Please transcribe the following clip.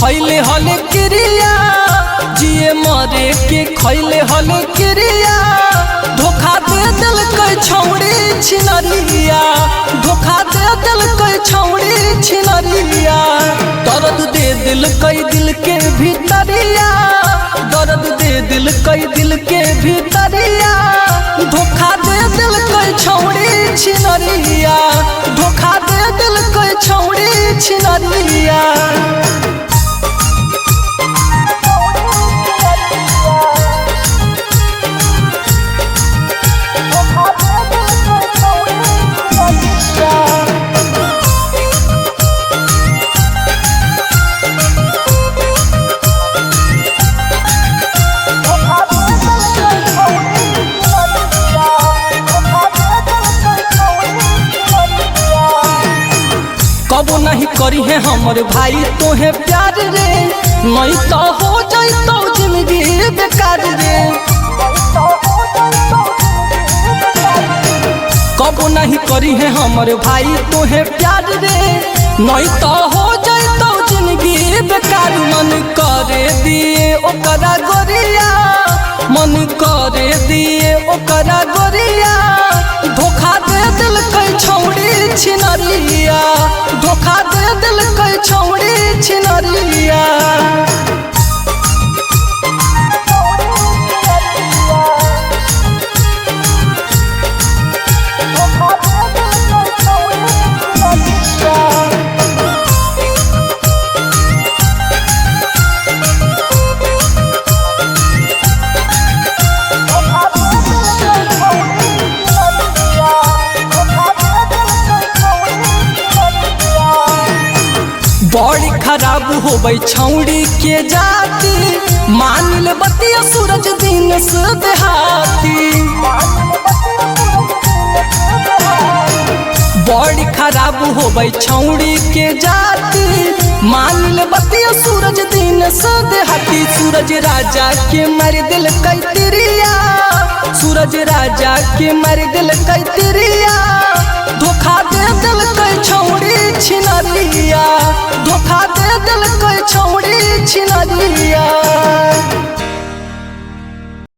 खैले हले क्रिया जिए मरे के खैले हले क्रिया धोखा दे दिल कई छौड़ी छिनरिया धोखा दे दिल कई छौड़ी छिनरिया दर्द दे दिल कई दिल के भीतरिया दर्द दे दिल कई दिल के भीतरिया धोखा दे दिल कई छौड़ी छिनरिया धोखा दे दिल कई छौड़ी छिनरिया। कबो नहीं करी है हमर भाई तोहे प्यार रे नहीं तो हो जाई तो जिंदगी बेकार रे। कबो नहीं करी है हमर भाई तोहे प्यार रे नहीं तो हो जाई तो जिंदगी बेकार। मन करे दिए ओकरा गोरिया मन करे दिए ओकरा गोरिया धोखा दे दिल कई छौड़ी छिनरिया धोखा दे दिल कई छौड़ी छिनरिया। बड़ी खराब होबै छौड़ी के जाती मान ले बतिया सूरज दिन से देहाती। बड़ी खराब होबै छौड़ी के जाती मान ले बतिया सूरज दिन से देहाती। सूरज राजा के मार दिल कई तिरिया सूरज राजा के मार दिल कई तिरिया धोखा दे दिल कई छौड़ी छिनरिया धोखा दे दिल कई छौड़ी छिनरिया।